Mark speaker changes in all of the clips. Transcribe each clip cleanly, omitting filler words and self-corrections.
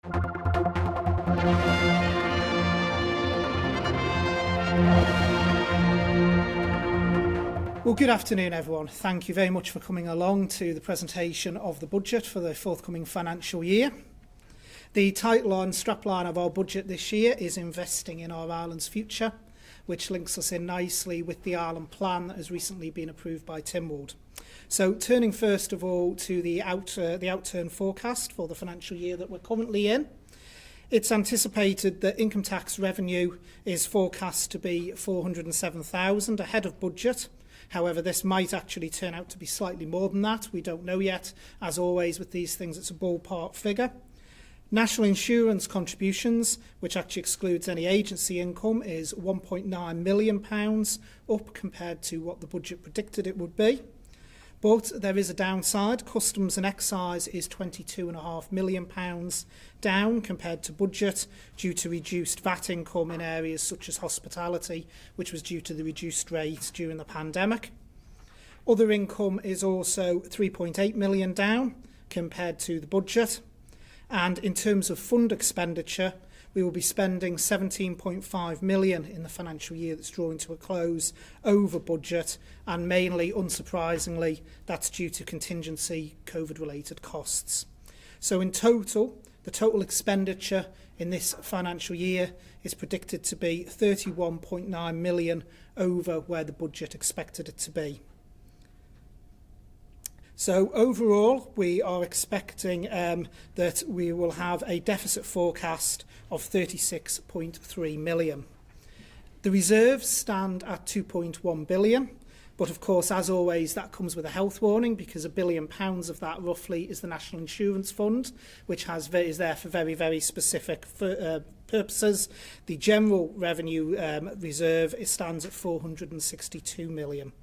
Speaker 1: Well, good afternoon, everyone. Thank you very much for coming along to the presentation of the budget for the forthcoming financial year. The title and strapline of our budget this year is Investing in Our Island's Future, which links us in nicely with the Island Plan that has recently been approved by Tynwald. So turning first of all to the outturn forecast for the financial year that we're currently in. It's anticipated that income tax revenue is forecast to be $407,000 ahead of budget. However, this might actually turn out to be slightly more than that. We don't know yet. As always with these things, it's a ballpark figure. National insurance contributions, which actually excludes any agency income, is £1.9 million, up compared to what the budget predicted it would be. But there is a downside. Customs and excise is £22.5 million down compared to budget due to reduced VAT income in areas such as hospitality, which was due to the reduced rate during the pandemic. Other income is also £3.8 million down compared to the budget. And in terms of fund expenditure, we will be spending £17.5 million in the financial year that's drawing to a close over budget, and mainly, unsurprisingly, that's due to contingency COVID-related costs. So in total, the total expenditure in this financial year is predicted to be £31.9 million over where the budget expected it to be. So overall, we are expecting that we will have a deficit forecast of £36.3 million. The reserves stand at £2.1 billion, but of course, as always, that comes with a health warning because £1 billion of that roughly is the National Insurance Fund, which is there for very, very specific purposes. The general revenue reserve stands at £462 million.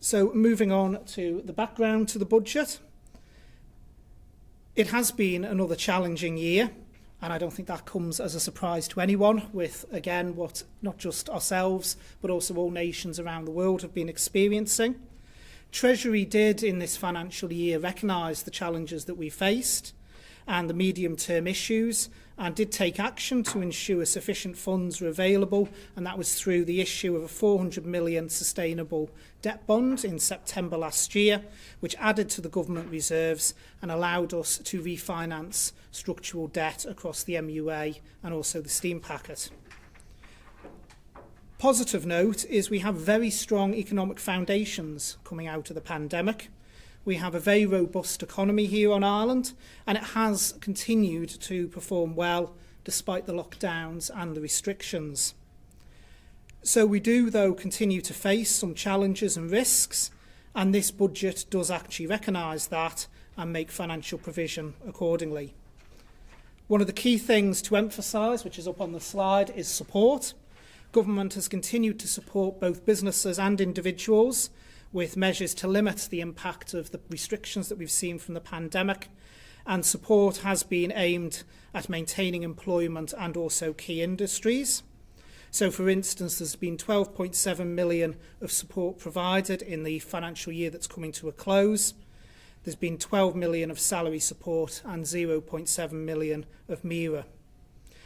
Speaker 1: So moving on to the background to the budget. It has been another challenging year, and I don't think that comes as a surprise to anyone with, again, what not just ourselves, but also all nations around the world have been experiencing. Treasury did, in this financial year, recognise the challenges that we faced and the medium-term issues, and did take action to ensure sufficient funds were available, and that was through the issue of a £400 million sustainable debt bond in September last year, which added to the government reserves and allowed us to refinance structural debt across the MUA and also the steam packet. Positive note is we have very strong economic foundations coming out of the pandemic. We have a very robust economy here on Ireland, and it has continued to perform well despite the lockdowns and the restrictions. So we do, though, continue to face some challenges and risks, and this budget does actually recognise that and make financial provision accordingly. One of the key things to emphasise, which is up on the slide, is support. Government has continued to support both businesses and individuals with measures to limit the impact of the restrictions that we've seen from the pandemic, and support has been aimed at maintaining employment and also key industries. So, for instance, there's been £12.7 million of support provided in the financial year that's coming to a close. There's been £12 million of salary support and £0.7 million of MIRA.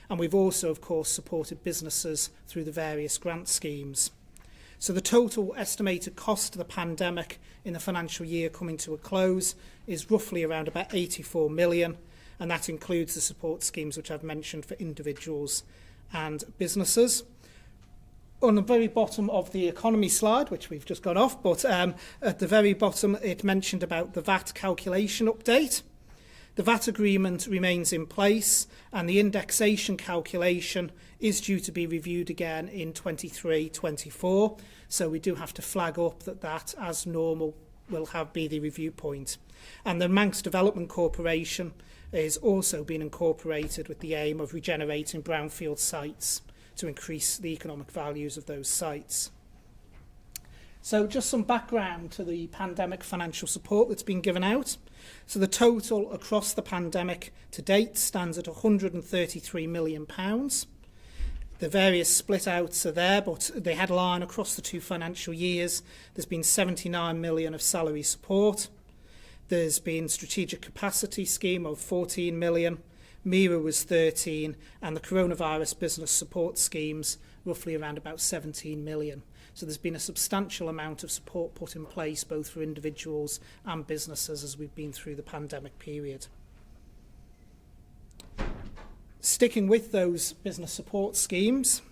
Speaker 1: And we've also, of course, supported businesses through the various grant schemes. So the total estimated cost of the pandemic in the financial year coming to a close is roughly around about £84 million, and that includes the support schemes which I've mentioned for individuals and businesses. On the very bottom of the economy slide, which we've just gone off, but at the very bottom it mentioned about the VAT calculation update. The VAT agreement remains in place, and the indexation calculation is due to be reviewed again in 23-24. So we do have to flag up that, as normal, will be the review point. And the Manx Development Corporation is also being incorporated with the aim of regenerating brownfield sites to increase the economic values of those sites. So just some background to the pandemic financial support that's been given out. So the total across the pandemic to date stands at £133 million. The various split outs are there, but the headline across the two financial years, there's been £79 million of salary support. There's been Strategic Capacity Scheme of 14 million, MIRA was 13, and the Coronavirus Business Support Schemes roughly around about 17 million. So there's been a substantial amount of support put in place both for individuals and businesses as we've been through the pandemic period. Sticking with those business support schemes,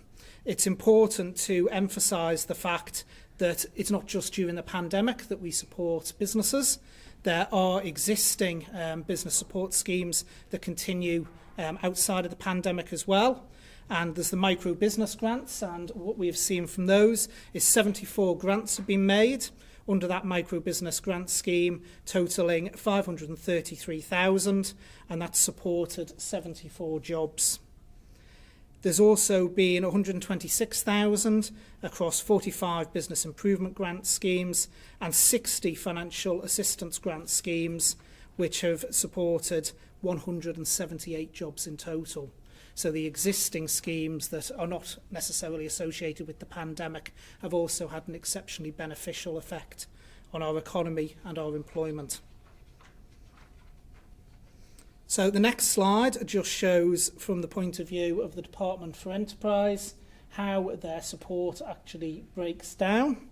Speaker 1: it's important to emphasise the fact that it's not just during the pandemic that we support businesses. There are existing business support schemes that continue outside of the pandemic as well. And there's the micro business grants, and what we have seen from those is 74 grants have been made under that micro business grant scheme, totalling 533,000, and that's supported 74 jobs. There's also been 126,000 across 45 business improvement grant schemes and 60 financial assistance grant schemes, which have supported 178 jobs in total. So the existing schemes that are not necessarily associated with the pandemic have also had an exceptionally beneficial effect on our economy and our employment. So the next slide just shows, from the point of view of the Department for Enterprise, how their support actually breaks down.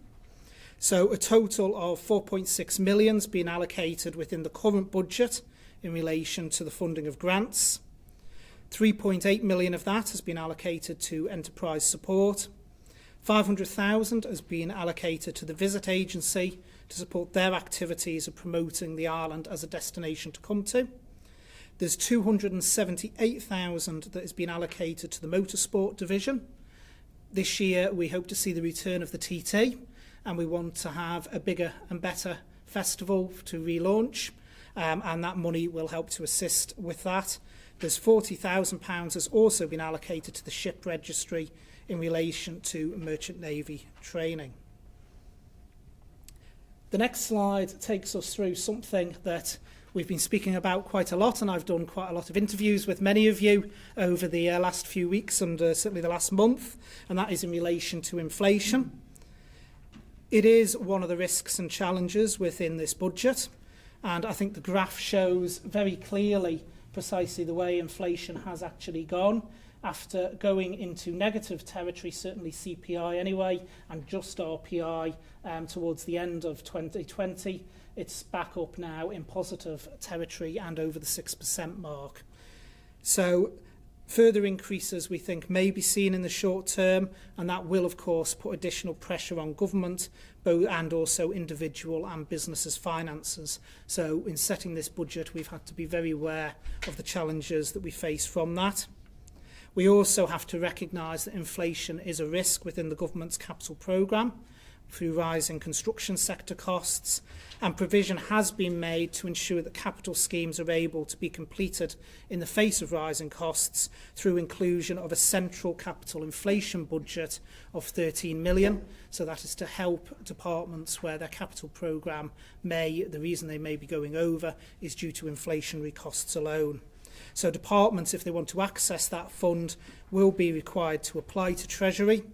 Speaker 1: So a total of 4.6 million has been allocated within the current budget in relation to the funding of grants. 3.8 million of that has been allocated to enterprise support. 500,000 has been allocated to the Visit Agency to support their activities of promoting the island as a destination to come to. There's 278,000 that has been allocated to the motorsport division. This year we hope to see the return of the TT, and we want to have a bigger and better festival to relaunch, and that money will help to assist with that. There's £40,000 has also been allocated to the ship registry in relation to Merchant Navy training. The next slide takes us through something that we've been speaking about quite a lot, and I've done quite a lot of interviews with many of you over the last few weeks and certainly the last month, and that is in relation to inflation. It is one of the risks and challenges within this budget, and I think the graph shows very clearly precisely the way inflation has actually gone. After going into negative territory, certainly CPI anyway, and just RPI towards the end of 2020, it's back up now in positive territory and over the 6% mark. So further increases we think may be seen in the short term, and that will of course put additional pressure on government both and also individual and businesses' finances. So in setting this budget, we've had to be very aware of the challenges that we face from that. We also have to recognise that inflation is a risk within the government's capital programme through rising construction sector costs, and provision has been made to ensure that capital schemes are able to be completed in the face of rising costs through inclusion of a central capital inflation budget of 13 million. So that is to help departments where their capital programme the reason they may be going over is due to inflationary costs alone. So departments, if they want to access that fund, will be required to apply to Treasury,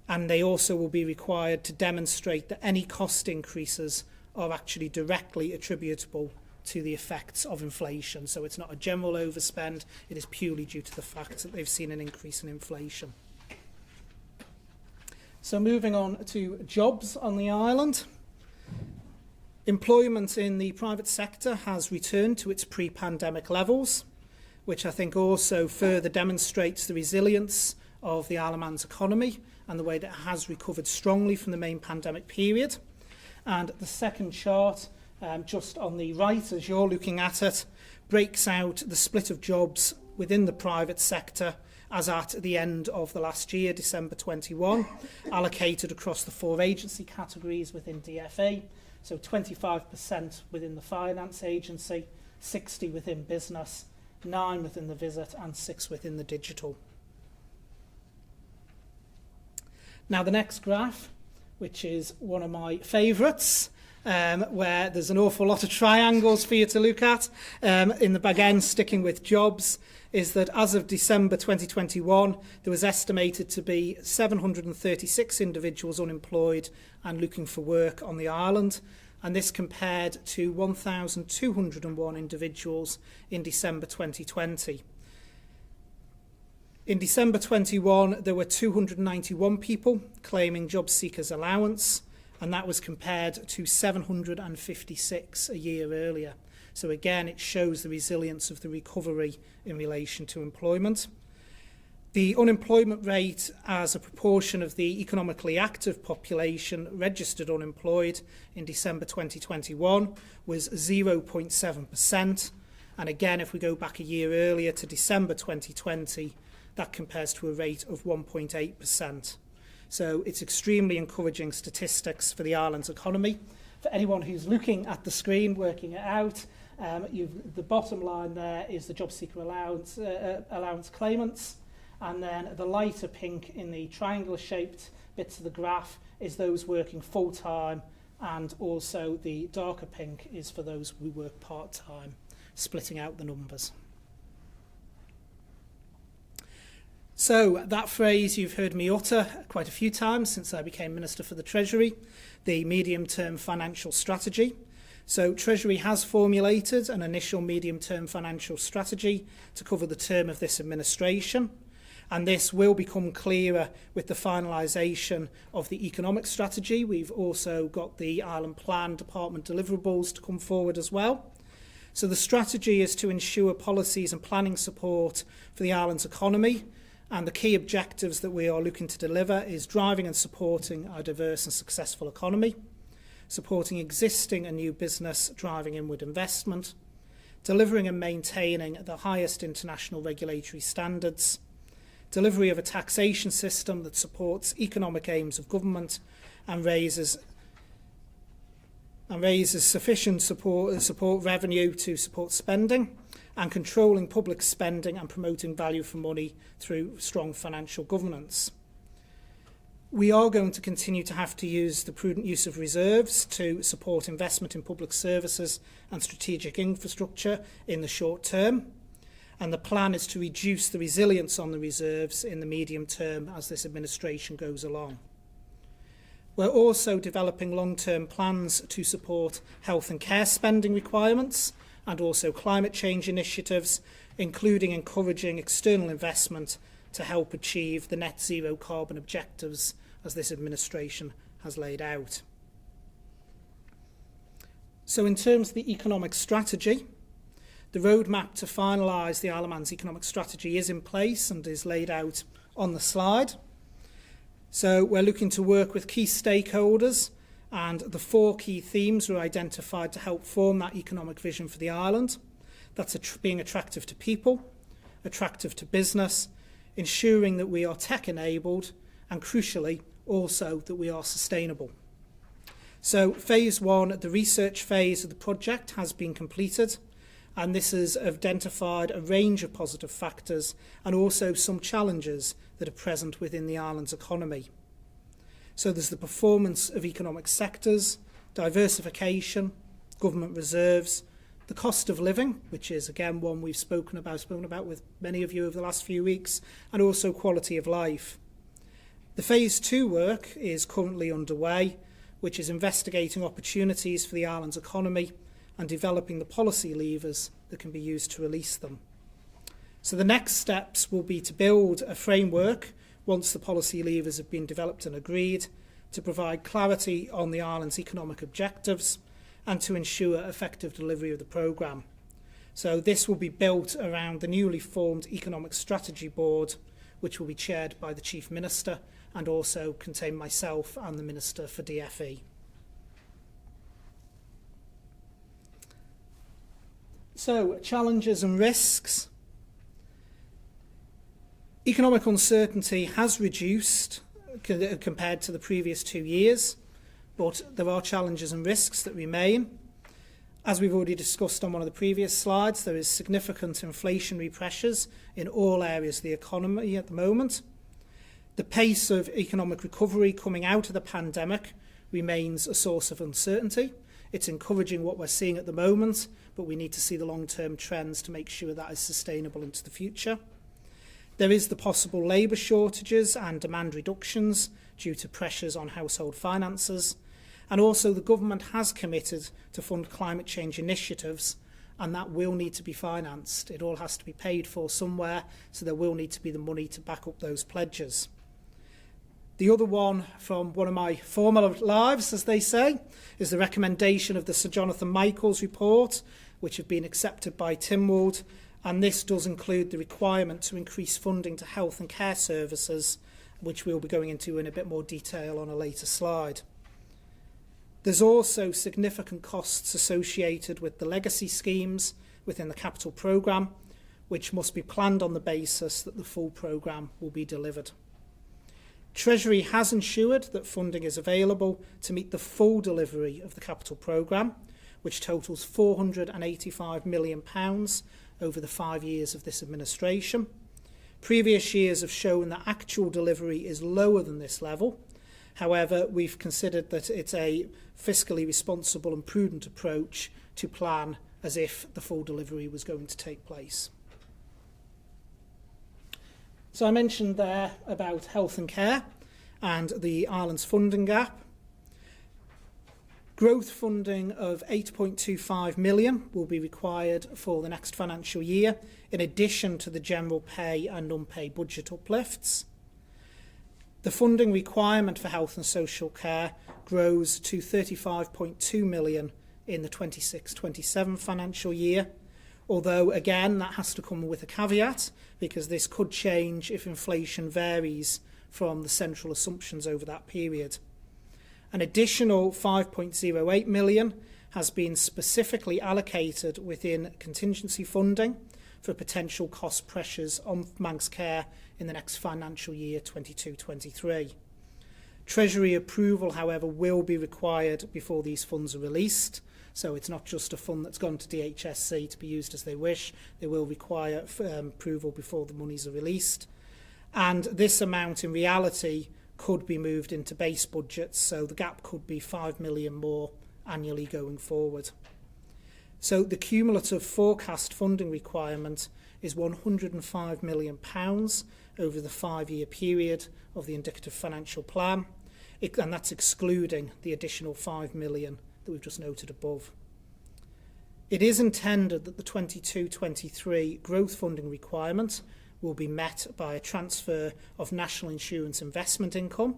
Speaker 1: and they also will be required to demonstrate that any cost increases are actually directly attributable to the effects of inflation. So it's not a general overspend, it is purely due to the fact that they've seen an increase in inflation. So moving on to jobs on the island. Employment in the private sector has returned to its pre-pandemic levels, which I think also further demonstrates the resilience of the Isle of Man's economy and the way that it has recovered strongly from the main pandemic period. And the second chart, just on the right as you're looking at it, breaks out the split of jobs within the private sector as at the end of the last year, December 21, allocated across the 4 agency categories within DFE. So 25% within the finance agency, 60 within business, 9 within the visit, and 6 within the digital. Now the next graph, which is one of my favourites, where there's an awful lot of triangles for you to look at, again sticking with jobs, is that as of December 2021, there was estimated to be 736 individuals unemployed and looking for work on the island. and this compared to 1,201 individuals in December 2020. In December 21, there were 291 people claiming job seekers allowance, and that was compared to 756 a year earlier. So again, it shows the resilience of the recovery in relation to employment. The unemployment rate as a proportion of the economically active population registered unemployed in December 2021 was 0.7%. And again, if we go back a year earlier to December 2020, that compares to a rate of 1.8%. So it's extremely encouraging statistics for the island's economy. For anyone who's looking at the screen, working it out, the bottom line there is the job seeker allowance claimants. And then the lighter pink in the triangular-shaped bits of the graph is those working full-time, and also the darker pink is for those who work part-time, splitting out the numbers. So that phrase you've heard me utter quite a few times since I became Minister for the Treasury, the medium-term financial strategy. So Treasury has formulated an initial medium-term financial strategy to cover the term of this administration. And this will become clearer with the finalisation of the economic strategy. We've also got the Island Plan Department deliverables to come forward as well. So the strategy is to ensure policies and planning support for the island's economy. And the key objectives that we are looking to deliver is driving and supporting our diverse and successful economy, supporting existing and new business, driving inward investment, delivering and maintaining the highest international regulatory standards, delivery of a taxation system that supports economic aims of government and raises sufficient support revenue to support spending, and controlling public spending and promoting value for money through strong financial governance. We are going to continue to have to use the prudent use of reserves to support investment in public services and strategic infrastructure in the short term. And the plan is to reduce the resilience on the reserves in the medium term as this administration goes along. We're also developing long-term plans to support health and care spending requirements and also climate change initiatives, including encouraging external investment to help achieve the net zero carbon objectives as this administration has laid out. So in terms of the economic strategy, the roadmap to finalise the Isle of Man's economic strategy is in place and is laid out on the slide. So we're looking to work with key stakeholders, and the 4 key themes were identified to help form that economic vision for the island. That's being attractive to people, attractive to business, ensuring that we are tech-enabled, and crucially also that we are sustainable. So phase 1, the research phase of the project, has been completed. And this has identified a range of positive factors and also some challenges that are present within the island's economy. So there's the performance of economic sectors, diversification, government reserves, the cost of living, which is again one we've spoken about with many of you over the last few weeks, and also quality of life. The phase 2 work is currently underway, which is investigating opportunities for the island's economy and developing the policy levers that can be used to release them. So the next steps will be to build a framework once the policy levers have been developed and agreed, to provide clarity on the island's economic objectives and to ensure effective delivery of the programme. So this will be built around the newly formed Economic Strategy Board, which will be chaired by the Chief Minister and also contain myself and the Minister for DFE. So, challenges and risks. Economic uncertainty has reduced compared to the previous 2 years, but there are challenges and risks that remain. As we've already discussed on one of the previous slides, there is significant inflationary pressures in all areas of the economy at the moment. The pace of economic recovery coming out of the pandemic remains a source of uncertainty. It's encouraging what we're seeing at the moment, but we need to see the long-term trends to make sure that is sustainable into the future. There is the possible labour shortages and demand reductions due to pressures on household finances. And also the government has committed to fund climate change initiatives, and that will need to be financed. It all has to be paid for somewhere, so there will need to be the money to back up those pledges. The other one from one of my former lives, as they say, is the recommendation of the Sir Jonathan Michaels report, which have been accepted by Tynwald, and this does include the requirement to increase funding to health and care services, which we'll be going into in a bit more detail on a later slide. There's also significant costs associated with the legacy schemes within the capital programme, which must be planned on the basis that the full programme will be delivered. Treasury has ensured that funding is available to meet the full delivery of the capital programme, which totals £485 million over the 5 years of this administration. Previous years have shown that actual delivery is lower than this level. However, we've considered that it's a fiscally responsible and prudent approach to plan as if the full delivery was going to take place. So I mentioned there about health and care and the Ireland's funding gap. Growth funding of £8.25 million will be required for the next financial year, in addition to the general pay and non-pay budget uplifts. The funding requirement for health and social care grows to £35.2 million in the 26-27 financial year, although again that has to come with a caveat, because this could change if inflation varies from the central assumptions over that period. An additional £5.08 million has been specifically allocated within contingency funding for potential cost pressures on Manx care in the next financial year 22-23. Treasury approval, however, will be required before these funds are released. So it's not just a fund that's gone to DHSC to be used as they wish. They will require approval before the monies are released. And this amount in reality could be moved into base budgets, so the gap could be £5 million more annually going forward. So the cumulative forecast funding requirement is £105 million over the 5-year period of the indicative financial plan, and that's excluding the additional £5 million that we've just noted above. It is intended that the 22-23 growth funding requirement will be met by a transfer of national insurance investment income,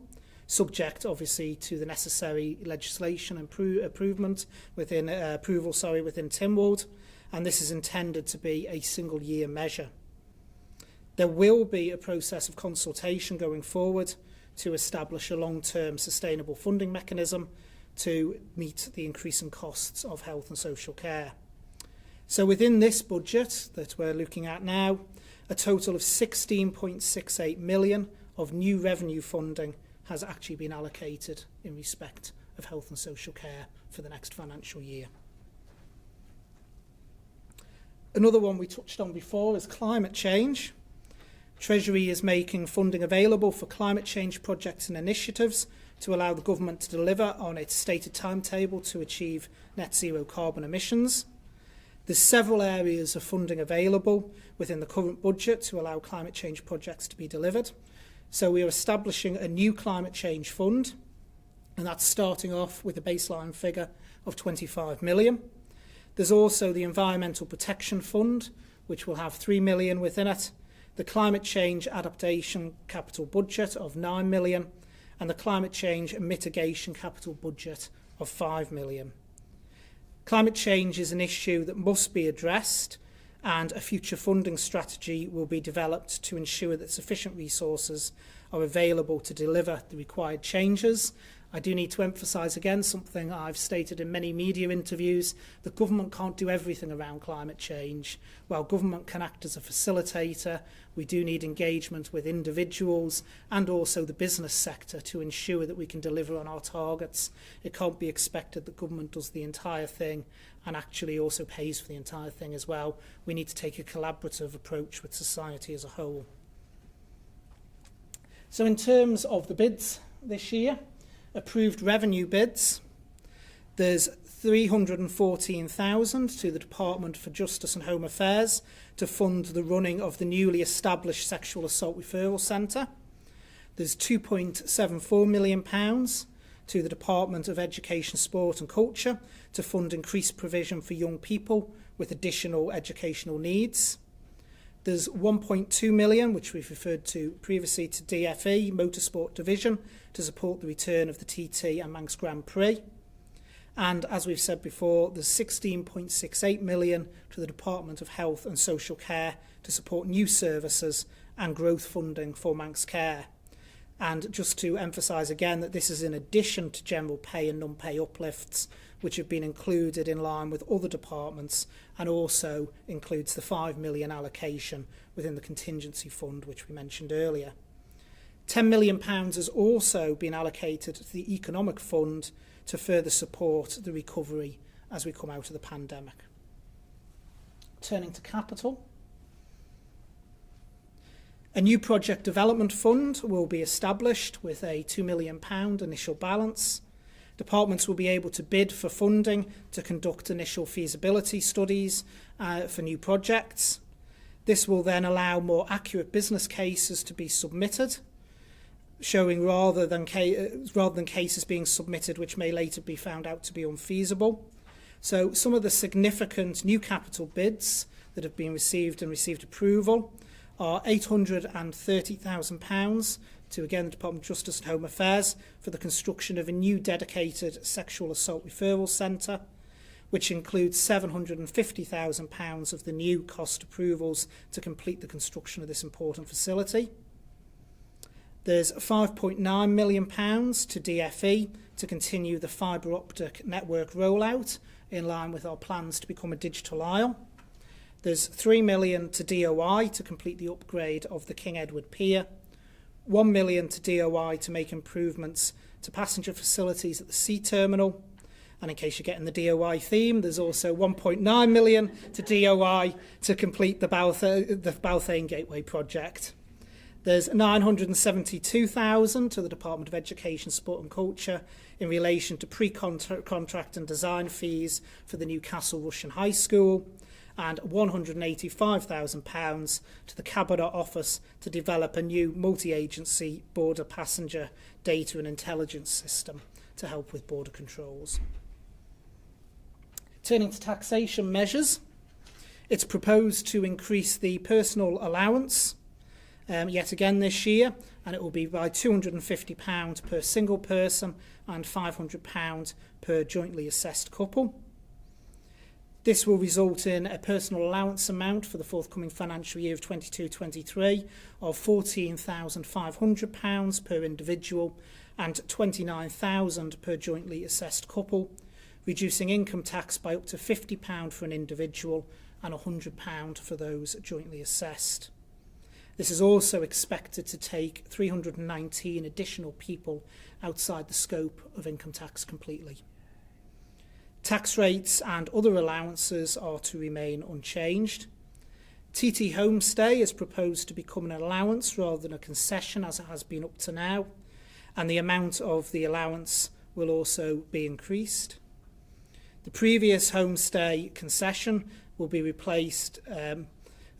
Speaker 1: subject obviously to the necessary legislation and approval within Tynwald, and this is intended to be a single year measure. There will be a process of consultation going forward to establish a long-term sustainable funding mechanism to meet the increasing costs of health and social care. So within this budget that we're looking at now, a total of £16.68 million of new revenue funding has actually been allocated in respect of health and social care for the next financial year. Another one we touched on before is climate change. Treasury is making funding available for climate change projects and initiatives to allow the government to deliver on its stated timetable to achieve net zero carbon emissions. There's several areas of funding available within the current budget to allow climate change projects to be delivered. So we are establishing a new climate change fund, and that's starting off with a baseline figure of £25 million. There's also the Environmental Protection Fund, which will have £3 million within it, the Climate Change Adaptation Capital Budget of £9 million, and the Climate Change and Mitigation Capital Budget of £5 million. Climate change is an issue that must be addressed, and a future funding strategy will be developed to ensure that sufficient resources are available to deliver the required changes. I do need to emphasise again something I've stated in many media interviews, that government can't do everything around climate change. While government can act as a facilitator, we do need engagement with individuals and also the business sector to ensure that we can deliver on our targets. It can't be expected that government does the entire thing and actually also pays for the entire thing as well. We need to take a collaborative approach with society as a whole. So in terms of the bids this year, approved revenue bids, there's £314,000 to the Department for Justice and Home Affairs to fund the running of the newly established Sexual Assault Referral Centre. There's £2.74 million to the Department of Education, Sport and Culture to fund increased provision for young people with additional educational needs. There's 1.2 million, which we've referred to previously, to DFE, Motorsport Division, to support the return of the TT and Manx Grand Prix. And as we've said before, there's 16.68 million to the Department of Health and Social Care to support new services and growth funding for Manx Care. And just to emphasise again that this is in addition to general pay and non-pay uplifts, which have been included in line with other departments, and also includes the 5 million allocation within the contingency fund, which we mentioned earlier. £10 million has also been allocated to the economic fund to further support the recovery as we come out of the pandemic. Turning to capital. A new project development fund will be established with a £2 million initial balance. Departments will be able to bid for funding to conduct initial feasibility studies for new projects. This will then allow more accurate business cases to be submitted, showing rather than cases being submitted which may later be found out to be unfeasible. So some of the significant new capital bids that have been received and received approval are £830,000 to, again, the Department of Justice and Home Affairs for the construction of a new dedicated sexual assault referral centre, which includes £750,000 of the new cost approvals to complete the construction of this important facility. There's £5.9 million to DFE to continue the fibre optic network rollout in line with our plans to become a digital isle. There's £3 million to DOI to complete the upgrade of the King Edward Pier, £1 million to DOI to make improvements to passenger facilities at the sea terminal, and in case you're getting the DOI theme, there's also £1.9 million to DOI to complete the Balthain Gateway project. There's £972,000 to the Department of Education, Sport and Culture in relation to pre-contract and design fees for the new Castle Rushen High School, and £185,000 to the Cabinet Office to develop a new multi-agency border passenger data and intelligence system to help with border controls. Turning to taxation measures, it's proposed to increase the personal allowance yet again this year, and it will be by £250 per single person and £500 per jointly assessed couple. This will result in a personal allowance amount for the forthcoming financial year of 22-23 of £14,500 per individual and £29,000 per jointly assessed couple, reducing income tax by up to £50 for an individual and £100 for those jointly assessed. This is also expected to take 319 additional people outside the scope of income tax completely. Tax rates and other allowances are to remain unchanged. TT Homestay is proposed to become an allowance rather than a concession as it has been up to now, and the amount of the allowance will also be increased. The previous homestay concession will be replaced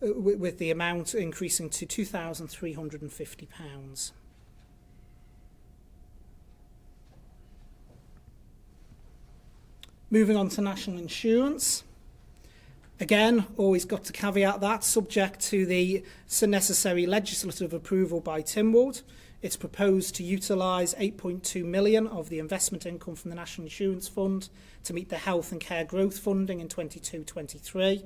Speaker 1: with the amount increasing to £2,350. Moving on to national insurance. Again, always got to caveat that, subject to the necessary legislative approval by Tynwald. It's proposed to utilise £8.2 million of the investment income from the National Insurance Fund to meet the health and care growth funding in 22-23.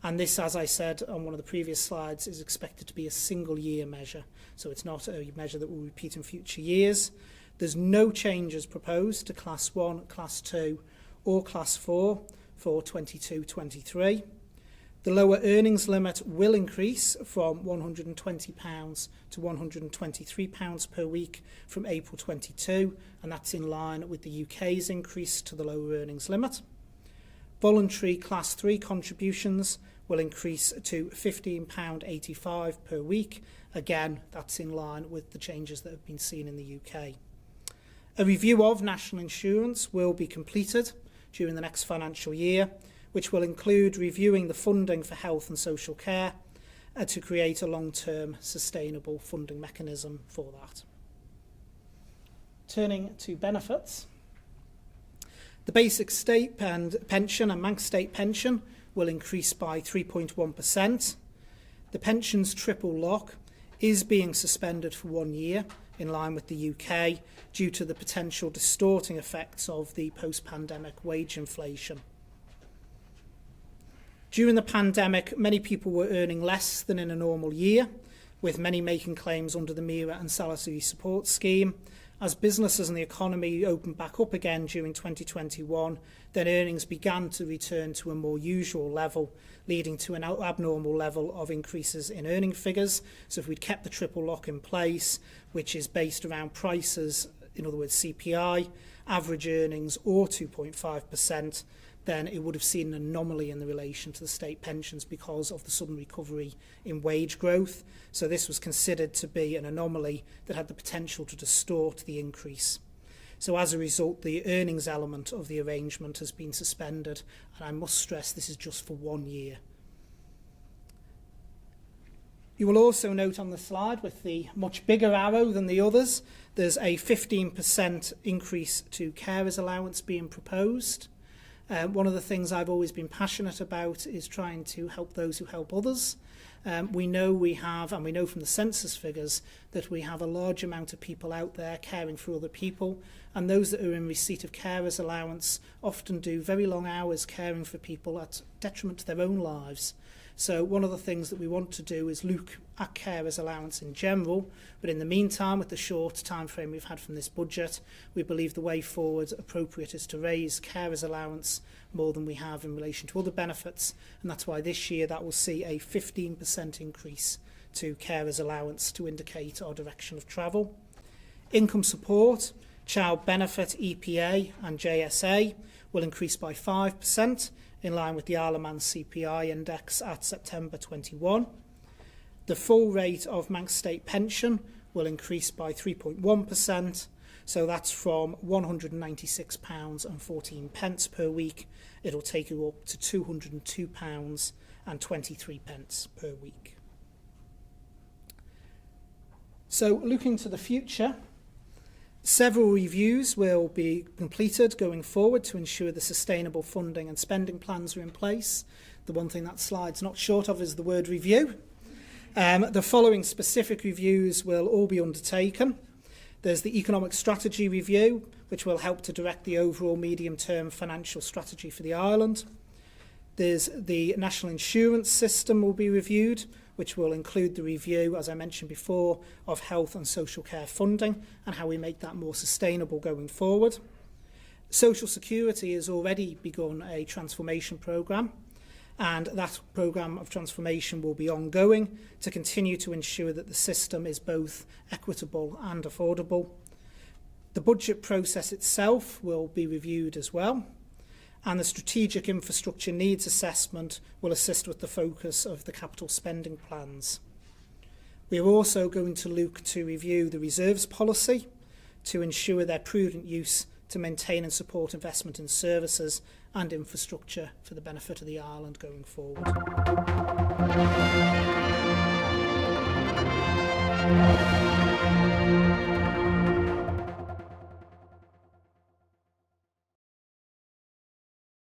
Speaker 1: And this, as I said on one of the previous slides, is expected to be a single-year measure. So it's not a measure that will repeat in future years. There's no changes proposed to Class 1, Class 2 or Class 4 for 22-23. The lower earnings limit will increase from £120 to £123 per week from April 22, and that's in line with the UK's increase to the lower earnings limit. Voluntary Class 3 contributions will increase to £15.85 per week. Again, that's in line with the changes that have been seen in the UK. A review of national insurance will be completed during the next financial year, which will include reviewing the funding for health and social care to create a long-term sustainable funding mechanism for that. Turning to benefits. The basic state pension and Manx state pension will increase by 3.1%. The pension's triple lock is being suspended for 1 year in line with the UK due to the potential distorting effects of the post-pandemic wage inflation. During the pandemic, many people were earning less than in a normal year, with many making claims under the MIRA and salary support scheme. As businesses and the economy opened back up again during 2021, then earnings began to return to a more usual level, leading to an abnormal level of increases in earning figures. So if we'd kept the triple lock in place, which is based around prices, in other words CPI, average earnings or 2.5%, then it would have seen an anomaly in the relation to the state pensions because of the sudden recovery in wage growth. So this was considered to be an anomaly that had the potential to distort the increase. So as a result, the earnings element of the arrangement has been suspended, and I must stress this is just for 1 year. You will also note on the slide, with the much bigger arrow than the others, there's a 15% increase to carers allowance being proposed. One of the things I've always been passionate about is trying to help those who help others. We know from the census figures, that we have a large amount of people out there caring for other people, and those that are in receipt of carers allowance often do very long hours caring for people at detriment to their own lives. So one of the things that we want to do is look at carers allowance in general, but in the meantime, with the short time frame we've had from this budget, we believe the way forward appropriate is to raise carers allowance more than we have in relation to other benefits, and that's why this year that will see a 15% increase to carers allowance to indicate our direction of travel. Income support, child benefit, EPA and JSA will increase by 5%, in line with the Isle of Man CPI index at September 21. The full rate of Manx state pension will increase by 3.1%, so that's from £196.14 per week. It'll take you up to £202.23 per week. So looking to the future, several reviews will be completed going forward to ensure the sustainable funding and spending plans are in place. The one thing that slide's not short of is the word review. The following specific reviews will all be undertaken. There's the Economic Strategy Review, which will help to direct the overall medium-term financial strategy for the island. There's the National Insurance System will be reviewed, which will include the review, as I mentioned before, of health and social care funding and how we make that more sustainable going forward. Social Security has already begun a transformation programme, and that programme of transformation will be ongoing to continue to ensure that the system is both equitable and affordable. The budget process itself will be reviewed as well, and the Strategic Infrastructure Needs Assessment will assist with the focus of the capital spending plans. We are also going to look to review the reserves policy to ensure their prudent use to maintain and support investment in services and infrastructure for the benefit of the island going forward.